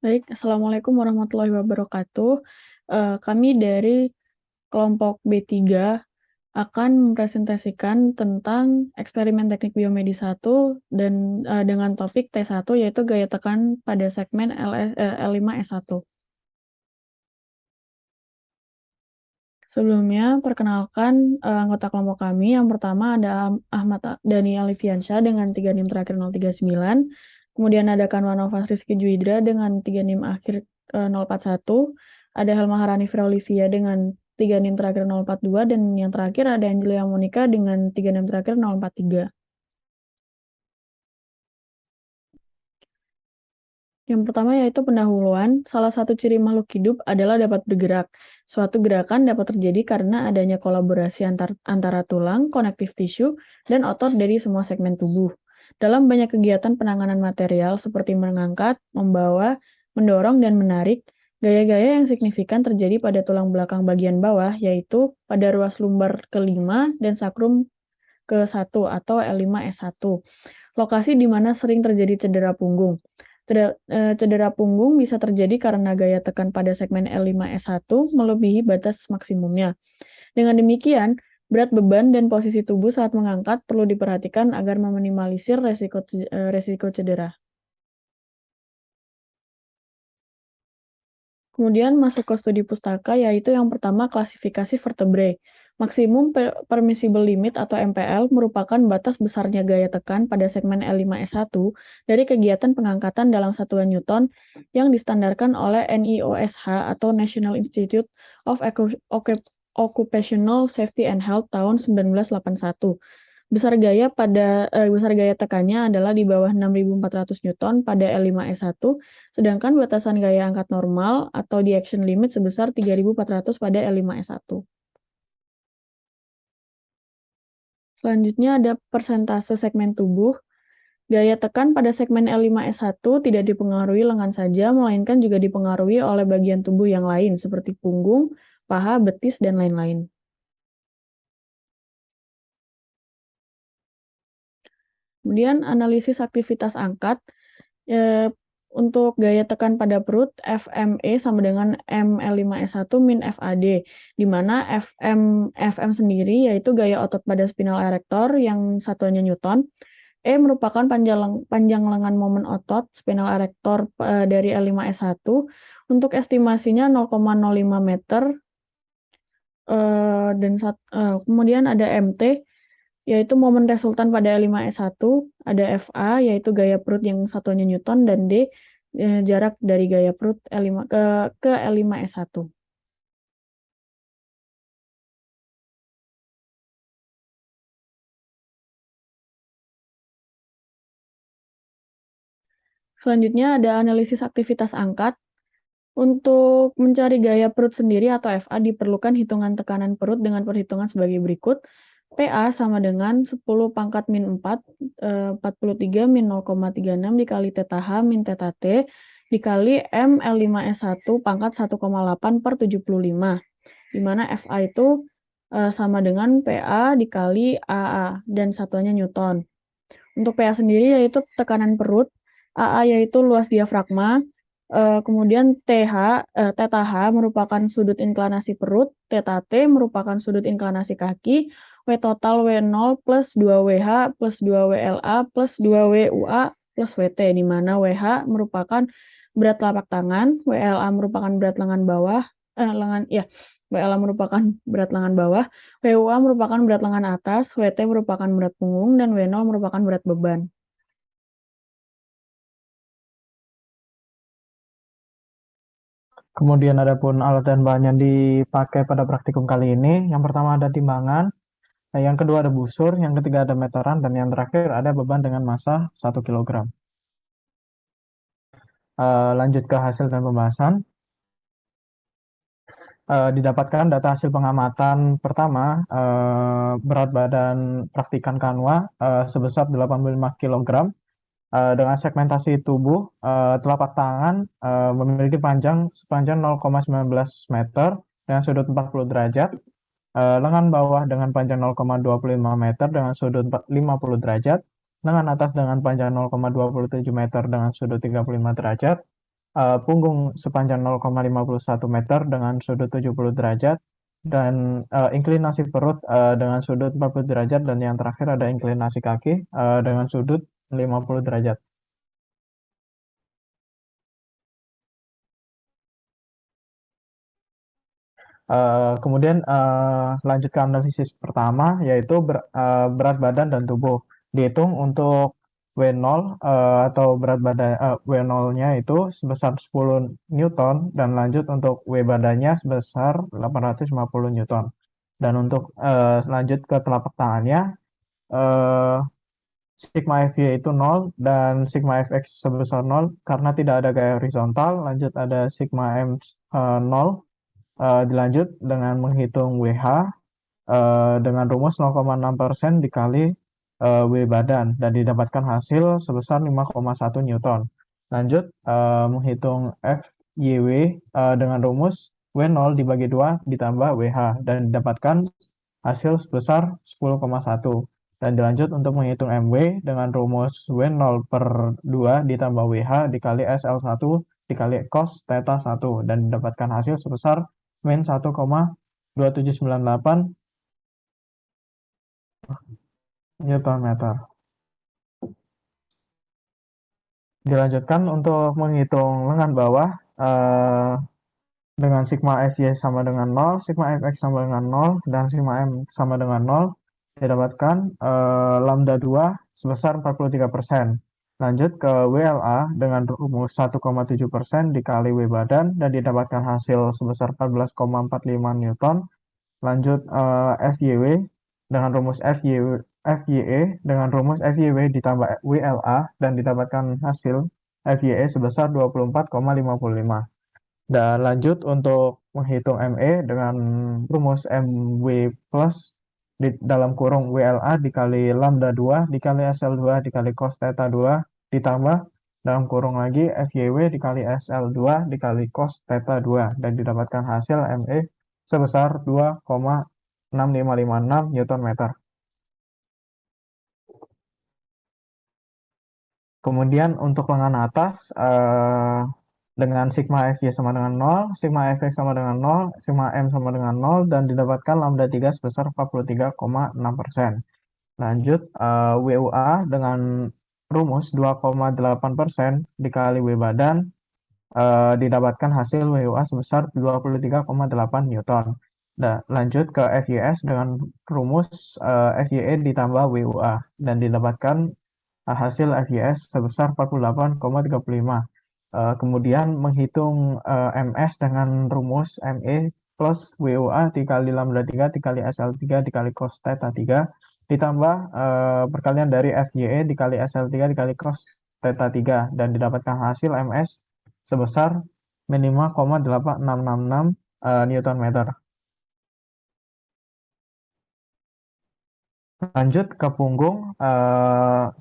Baik, assalamualaikum warahmatullahi wabarakatuh. Kami dari kelompok B3 akan mempresentasikan tentang eksperimen teknik biomedis 1 dan dengan topik T1 yaitu gaya tekan pada segmen L5S1. Sebelumnya, perkenalkan anggota kelompok kami. Yang pertama ada Ahmad Dhani Alifiansyah dengan 3 NIM terakhir 039. Kemudian ada Kanwanova Rizky Juidra dengan 3 NIM akhir 041. Ada Helma Harani Olivia dengan 3 NIM terakhir 042. Dan yang terakhir ada Angelia Monica dengan 3 NIM terakhir 043. Yang pertama yaitu pendahuluan. Salah satu ciri makhluk hidup adalah dapat bergerak. Suatu gerakan dapat terjadi karena adanya kolaborasi antara tulang, konektif tisu, dan otot dari semua segmen tubuh. Dalam banyak kegiatan penanganan material seperti mengangkat, membawa, mendorong, dan menarik, gaya-gaya yang signifikan terjadi pada tulang belakang bagian bawah, yaitu pada ruas lumbar ke-5 dan sakrum ke-1 atau L5S1. Lokasi di mana sering terjadi cedera punggung. Cedera punggung bisa terjadi karena gaya tekan pada segmen L5S1 melebihi batas maksimumnya. Dengan demikian, berat beban dan posisi tubuh saat mengangkat perlu diperhatikan agar meminimalisir resiko cedera. Kemudian masuk ke studi pustaka, yaitu yang pertama klasifikasi vertebrae. Maksimum permissible limit atau MPL merupakan batas besarnya gaya tekan pada segmen L5S1 dari kegiatan pengangkatan dalam satuan Newton yang distandarkan oleh NIOSH atau National Institute of Occupational Safety and Health tahun 1981. Besar gaya tekannya adalah di bawah 6.400 Newton pada L5S1, sedangkan batasan gaya angkat normal atau di action limit sebesar 3.400 pada L5S1. Selanjutnya ada persentase segmen tubuh. Gaya tekan pada segmen L5S1 tidak dipengaruhi lengan saja, melainkan juga dipengaruhi oleh bagian tubuh yang lain seperti punggung, paha, betis, dan lain-lain. Kemudian analisis aktivitas angkat. Untuk gaya tekan pada perut, FME sama dengan ML5S1 min FAD, di mana FM sendiri yaitu gaya otot pada spinal erector yang satuannya Newton. E merupakan panjang lengan momen otot spinal erector dari L5S1. Untuk estimasinya 0,05 meter. Kemudian ada MT, yaitu momen resultan pada L5S1, ada FA, yaitu gaya perut yang satuannya Newton, dan D, jarak dari gaya perut L5 ke L5S1. Selanjutnya ada analisis aktivitas angkat. Untuk mencari gaya perut sendiri atau FA diperlukan hitungan tekanan perut dengan perhitungan sebagai berikut. PA sama dengan 10 pangkat min 4, 43 min 0,36 dikali θH min θT dikali M L5S1 pangkat 1,8 per 75, di mana FA itu sama dengan PA dikali AA dan satuannya Newton. Untuk PA sendiri yaitu tekanan perut, AA yaitu luas diafragma, kemudian θH merupakan sudut inklinasi perut, θT merupakan sudut inklinasi kaki, W total W0 plus 2WH plus 2WLA plus 2WUA plus WT, di mana WH merupakan berat telapak tangan, WLA merupakan berat lengan bawah, WLA merupakan berat lengan bawah, WUA merupakan berat lengan atas, WT merupakan berat punggung, dan W0 merupakan berat beban. Kemudian ada pun alat dan bahan yang dipakai pada praktikum kali ini. Yang pertama ada timbangan, yang kedua ada busur, yang ketiga ada meteran, dan yang terakhir ada beban dengan massa 1 kg. Lanjut ke hasil dan pembahasan. Didapatkan data hasil pengamatan pertama, berat badan praktikan kanwa sebesar 85 kg. Dengan segmentasi tubuh, telapak tangan memiliki sepanjang 0,19 meter dengan sudut 40 derajat, lengan bawah dengan panjang 0,25 meter dengan sudut 50 derajat, lengan atas dengan panjang 0,27 meter dengan sudut 35 derajat, punggung sepanjang 0,51 meter dengan sudut 70 derajat, dan inklinasi perut dengan sudut 40 derajat, dan yang terakhir ada inklinasi kaki dengan sudut 50 derajat. Kemudian lanjut ke analisis pertama, yaitu berat badan dan tubuh. Dihitung untuk W0 atau berat badan W0-nya itu sebesar 10 Newton, dan lanjut untuk W badannya sebesar 850 Newton. Dan untuk lanjut ke telapak tangannya, eh, sigma FY itu 0 dan sigma FX sebesar 0 karena tidak ada gaya horizontal. Lanjut ada sigma M 0. Dilanjut dengan menghitung WH dengan rumus 0,6% dikali W badan, dan didapatkan hasil sebesar 5,1 Newton. Lanjut menghitung FYW dengan rumus W0 dibagi 2 ditambah WH, dan didapatkan hasil sebesar 10,1. Dan dilanjut untuk menghitung MW dengan rumus W0 per 2 ditambah WH dikali SL1 dikali cos theta 1, dan didapatkan hasil sebesar min 1,2798 Newton meter. Dilanjutkan untuk menghitung lengan bawah dengan sigma FY sama dengan 0, sigma FX sama dengan 0, dan sigma M sama dengan 0. Didapatkan lambda 2 sebesar 43%. Lanjut ke WLA dengan rumus 1,7% dikali W badan, dan didapatkan hasil sebesar 14,45 Newton. Lanjut FYW dengan rumus FYE dengan rumus FYW ditambah WLA, dan didapatkan hasil FYE sebesar 24,55. Dan lanjut untuk menghitung ME dengan rumus MW plus di dalam kurung WLA dikali lambda 2 dikali SL2 dikali cos theta 2 ditambah dalam kurung lagi FYW dikali SL2 dikali cos theta 2, dan didapatkan hasil ME sebesar 2,6556 Newton meter. Kemudian untuk lengan atas dengan sigma FY sama dengan 0, sigma FX sama dengan 0, sigma M sama dengan 0, dan didapatkan lambda 3 sebesar 43,6%. Lanjut WUA dengan rumus 2,8% dikali W badan, didapatkan hasil WUA sebesar 23,8 Newton. Dan lanjut ke FYS dengan rumus FYE ditambah WUA, dan didapatkan hasil FYS sebesar 48,35. Kemudian menghitung MS dengan rumus ME plus WUA dikali lambda 3 dikali SL3 dikali cos theta 3 ditambah perkalian dari FYE dikali SL3 dikali cos theta 3, dan didapatkan hasil MS sebesar min 5,8666 Newton meter. Lanjut ke punggung,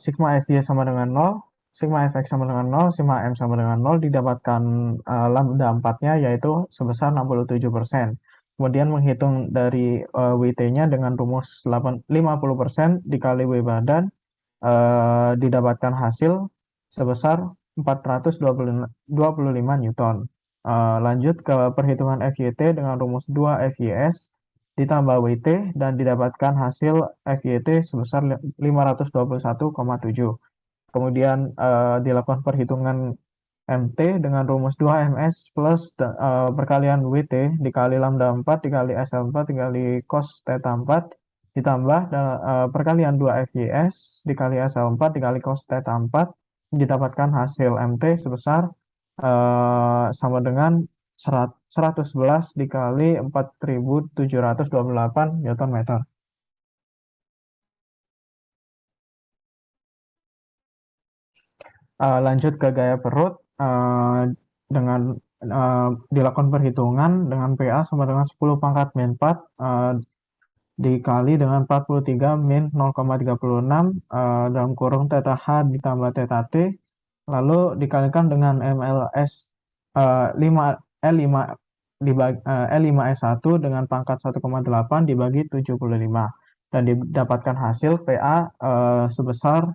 sigma FY sama dengan 0, sigma FX sama dengan 0, sigma M sama dengan 0, didapatkan lambda 4-nya yaitu sebesar 67%. Kemudian menghitung dari WT-nya dengan rumus 50% dikali W badan, didapatkan hasil sebesar 425 Newton. Lanjut ke perhitungan FYT dengan rumus 2 FYS ditambah WT, dan didapatkan hasil FYT sebesar 521,7. Kemudian dilakukan perhitungan MT dengan rumus 2 MS plus perkalian WT dikali lambda 4 dikali SL4 dikali cos theta 4 ditambah perkalian 2 FYS dikali SL4 dikali cos theta 4, didapatkan hasil MT sebesar sama dengan 111 dikali 4.728 Newton meter. Lanjut ke gaya perut dengan dilakukan perhitungan dengan PA sama dengan 10 pangkat min 4 dikali dengan 43 min 0,36 dalam kurung theta H ditambah theta T, lalu dikalikan dengan MLS 5 L5 L5S1 dengan pangkat 1,8 dibagi 75, dan didapatkan hasil PA sebesar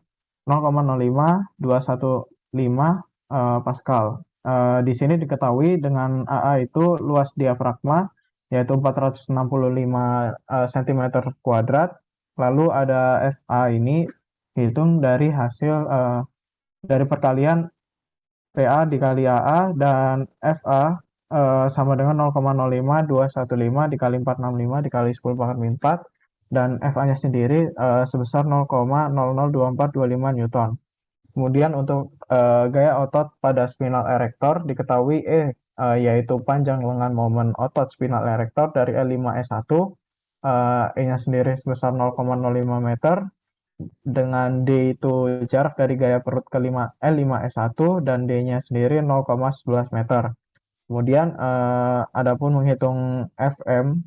0,05215 Pascal. Di sini diketahui dengan AA itu luas diafragma yaitu 465 cm kuadrat. Lalu ada FA ini dihitung dari hasil dari perkalian PA dikali AA dan FA sama dengan 0,05215 dikali 465 dikali 10 pangkat min 4 dan FA-nya sendiri sebesar 0,002425 Newton. Kemudian untuk gaya otot pada spinal erector diketahui yaitu panjang lengan momen otot spinal erector dari L5S1, E-nya sendiri sebesar 0,05 meter, dengan D itu jarak dari gaya perut ke L5S1 dan D-nya sendiri 0,11 meter. Kemudian adapun menghitung FM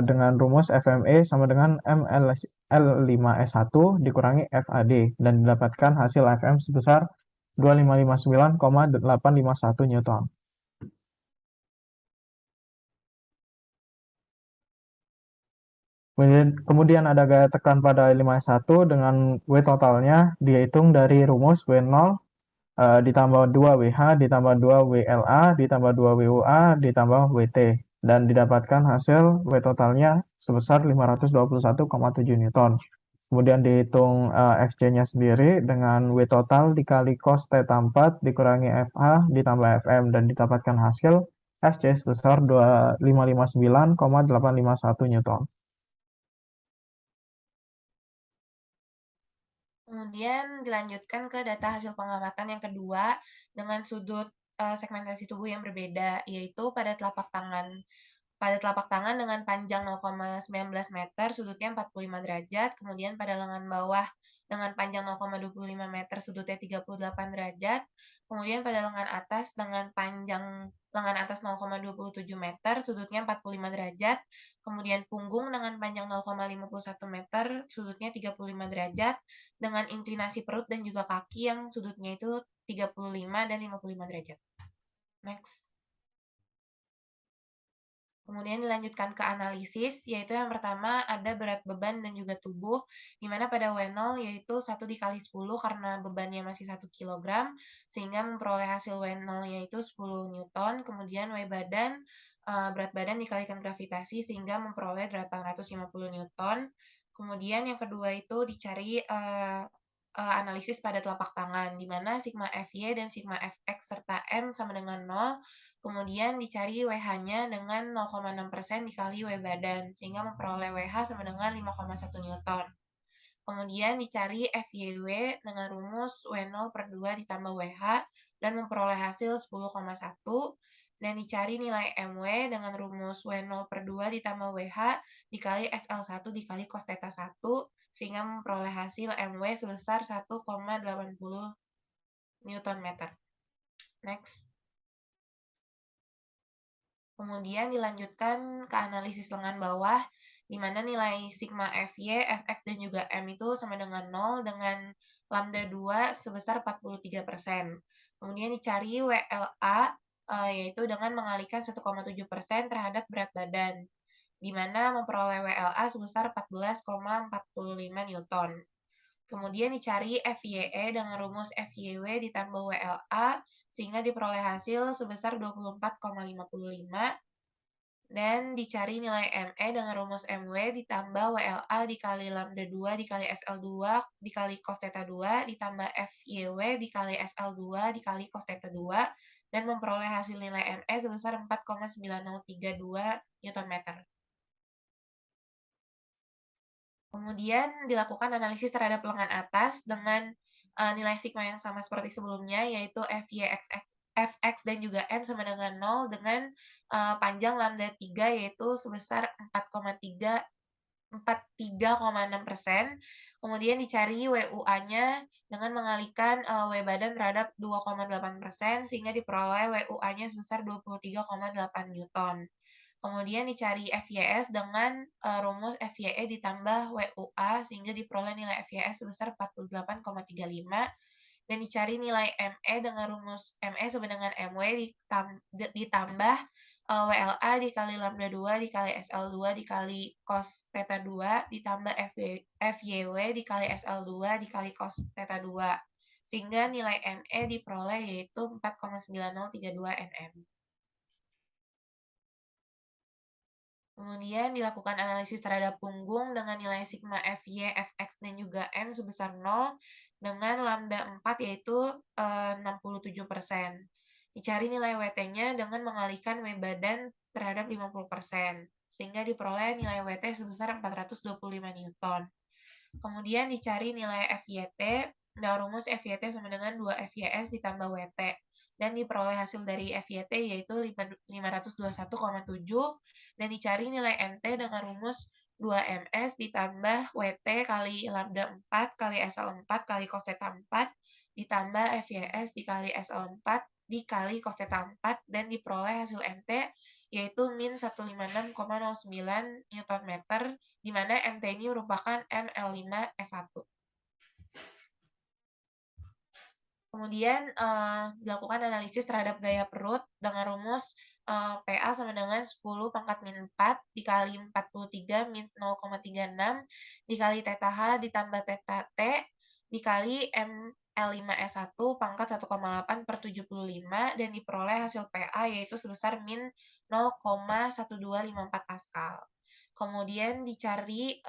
dengan rumus FME sama dengan ML5S1 dikurangi FAD dan didapatkan hasil FM sebesar 2559,851 Newton. Kemudian ada gaya tekan pada L5S1 dengan W totalnya dihitung dari rumus W0 ditambah 2 WH ditambah 2 WLA ditambah 2 WUA ditambah WT dan didapatkan hasil W totalnya sebesar 521,7 Newton. Kemudian dihitung FC-nya sendiri dengan W total dikali cos theta 4 dikurangi FA ditambah FM dan didapatkan hasil FC sebesar 2559,851 Newton. Kemudian dilanjutkan ke data hasil pengamatan yang kedua dengan sudut segmentasi tubuh yang berbeda, yaitu pada telapak tangan. Pada telapak tangan dengan panjang 0,19 meter, sudutnya 45 derajat. Kemudian pada lengan bawah dengan panjang 0,25 meter, sudutnya 38 derajat. Kemudian pada lengan atas dengan panjang lengan atas 0,27 meter, sudutnya 45 derajat. Kemudian punggung dengan panjang 0,51 meter, sudutnya 35 derajat. Dengan inklinasi perut dan juga kaki yang sudutnya itu 35 dan 55 derajat. Next. Kemudian dilanjutkan ke analisis, yaitu yang pertama ada berat beban dan juga tubuh, di mana pada W0 yaitu 1 dikali 10 karena bebannya masih 1 kg, sehingga memperoleh hasil W0 yaitu 10 Newton, kemudian W badan, berat badan dikalikan gravitasi sehingga memperoleh 850 Newton. Kemudian yang kedua itu dicari analisis pada telapak tangan, di mana sigma Fy dan sigma Fx serta M sama dengan 0. Kemudian dicari WH-nya dengan 0,6% dikali W badan, sehingga memperoleh WH sama dengan 5,1 Newton. Kemudian dicari FYW dengan rumus W0 per 2 ditambah WH, dan memperoleh hasil 10,1. Dan dicari nilai MW dengan rumus W0 per 2 ditambah WH dikali SL1 dikali cos theta 1, sehingga memperoleh hasil MW sebesar 1,80 Newton meter. Next. Kemudian dilanjutkan ke analisis lengan bawah, di mana nilai sigma Fy, Fx, dan juga M itu sama dengan 0 dengan lambda 2 sebesar 43%. Kemudian dicari WLA, yaitu dengan mengalihkan 1,7% terhadap berat badan, di mana memperoleh WLA sebesar 14,45 Newton. Kemudian dicari FYE dengan rumus FYW ditambah WLA, sehingga diperoleh hasil sebesar 24,55. Dan dicari nilai ME dengan rumus MW ditambah WLA dikali lambda 2 dikali SL2 dikali cos theta 2 ditambah FYW dikali SL2 dikali cos theta 2 dan memperoleh hasil nilai ME sebesar 4,9032 Newton meter. Kemudian dilakukan analisis terhadap lengan atas dengan nilai sigma yang sama seperti sebelumnya, yaitu Fx dan juga M sama dengan 0 dengan panjang lambda 3 yaitu sebesar 43,6%. Kemudian dicari WUA-nya dengan mengalihkan W badan terhadap 2,8% sehingga diperoleh WUA-nya sebesar 23,8 Newton. Kemudian dicari FYS dengan rumus FYE ditambah WUA sehingga diperoleh nilai FYS sebesar 48,35 dan dicari nilai ME dengan rumus ME sama dengan MW ditambah WLA dikali lambda 2 dikali SL2 dikali cos theta 2 ditambah FYW dikali SL2 dikali cos theta 2. sehingga nilai ME diperoleh yaitu 4,9032 nm. Kemudian dilakukan analisis terhadap punggung dengan nilai sigma FY, Fx, dan juga M sebesar 0 dengan lambda 4 yaitu 67%. Dicari nilai WT-nya dengan mengalihkan W badan terhadap 50%, sehingga diperoleh nilai WT sebesar 425 Newton. Kemudian dicari nilai FYT, dan rumus FYT sama dengan 2 FYS ditambah WT. Dan diperoleh hasil dari FYT yaitu 521,7 dan dicari nilai MT dengan rumus 2MS ditambah WT kali lambda 4 kali SL4 kali cos theta 4 ditambah FYS dikali SL4 dikali cos theta 4 dan diperoleh hasil MT yaitu min 156,09 Nm, di mana MT ini merupakan ML5S1. Kemudian dilakukan analisis terhadap gaya perut dengan rumus PA sama dengan 10 pangkat min 4 dikali 43 min 0,36 dikali θH ditambah θT dikali ML5S1 pangkat 1,8 per 75 dan diperoleh hasil PA yaitu sebesar min 0,1254 Pascal. Kemudian dicari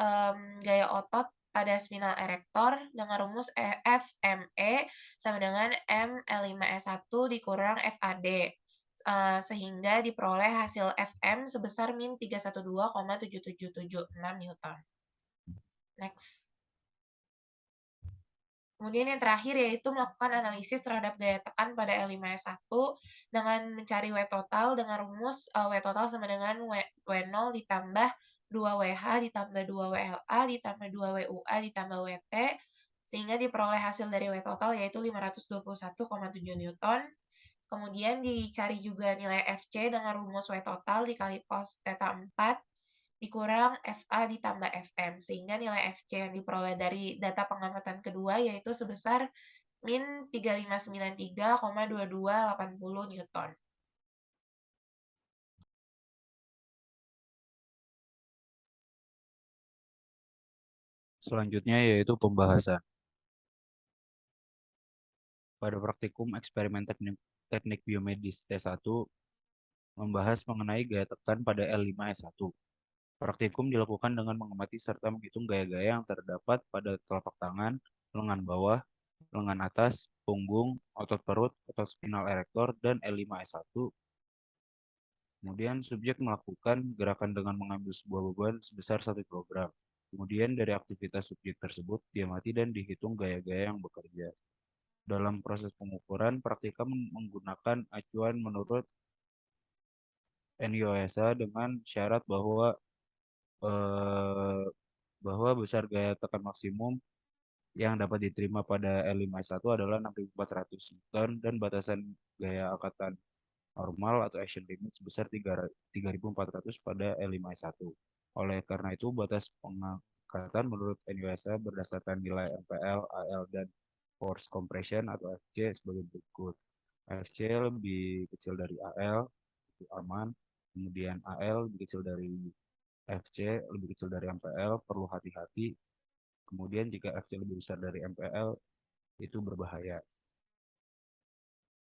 gaya otot pada spinal erector dengan rumus FME sama dengan ML5S1 dikurang FAD. Sehingga diperoleh hasil FM sebesar min 312,7776 Newton. Next. Kemudian yang terakhir yaitu melakukan analisis terhadap gaya tekan pada L5S1 dengan mencari W total dengan rumus W total sama dengan W0 ditambah 2WH ditambah 2WLA ditambah 2WUA ditambah WT sehingga diperoleh hasil dari W total yaitu 521,7 Newton. Kemudian dicari juga nilai FC dengan rumus W total dikali cos theta 4 dikurang FA ditambah FM, sehingga nilai FC yang diperoleh dari data pengamatan kedua yaitu sebesar min 3593,2280 Newton. Selanjutnya yaitu pembahasan. Pada praktikum eksperimen teknik biomedis T1 membahas mengenai gaya tekan pada L5S1. Praktikum dilakukan dengan mengamati serta menghitung gaya-gaya yang terdapat pada telapak tangan, lengan bawah, lengan atas, punggung, otot perut, otot spinal erector, dan L5S1. Kemudian subjek melakukan gerakan dengan mengambil sebuah beban sebesar 1 kg. Kemudian dari aktivitas subjek tersebut, diamati dan dihitung gaya-gaya yang bekerja. Dalam proses pengukuran, praktikum menggunakan acuan menurut NIOSA dengan syarat bahwa besar gaya tekan maksimum yang dapat diterima pada L5S1 adalah 6.400 Newton dan batasan gaya angkatan normal atau action limit sebesar 3.400 pada L5S1. Oleh karena itu, batas pengangkatan menurut NIOSA berdasarkan nilai MPL, AL, dan force compression atau FC sebagai berikut. FC lebih kecil dari AL, itu aman. Kemudian AL lebih kecil dari FC, lebih kecil dari MPL, perlu hati-hati. Kemudian jika FC lebih besar dari MPL, itu berbahaya.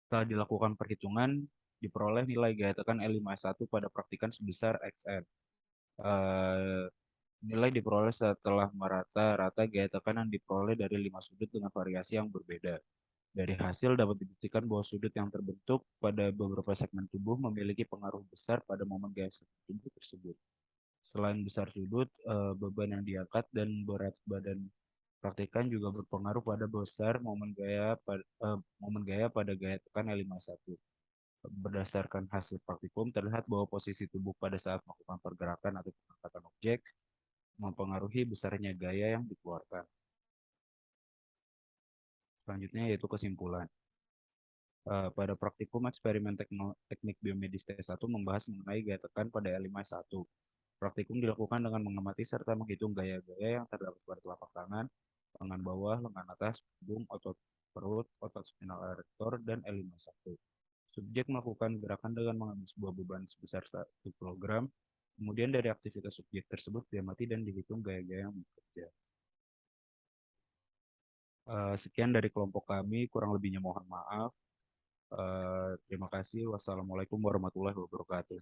Setelah dilakukan perhitungan, diperoleh nilai gaya tekan L5S1 pada praktikan sebesar XN. Nilai diperoleh setelah merata-rata gaya tekan yang diperoleh dari 5 sudut dengan variasi yang berbeda. Dari hasil dapat dibuktikan bahwa sudut yang terbentuk pada beberapa segmen tubuh memiliki pengaruh besar pada momen gaya tubuh tersebut. Selain besar sudut, beban yang diangkat dan berat badan praktikan juga berpengaruh pada besar momen gaya pada gaya tekan L5S1. Berdasarkan hasil praktikum, terlihat bahwa posisi tubuh pada saat melakukan pergerakan atau pengangkatan objek mempengaruhi besarnya gaya yang dikeluarkan. Selanjutnya yaitu kesimpulan. Pada praktikum eksperimen teknik biomedis T1 membahas mengenai gaya tekan pada L5S1. Praktikum dilakukan dengan mengamati serta menghitung gaya-gaya yang terdapat pada telapak tangan, lengan bawah, lengan atas, punggung, otot perut, otot spinal erector, dan L5S1. Subjek melakukan gerakan dengan mengambil sebuah beban sebesar 1 kg. Kemudian dari aktivitas subjek tersebut diamati dan dihitung gaya-gaya yang bekerja. Sekian dari kelompok kami, kurang lebihnya mohon maaf. Terima kasih. Wassalamualaikum warahmatullahi wabarakatuh.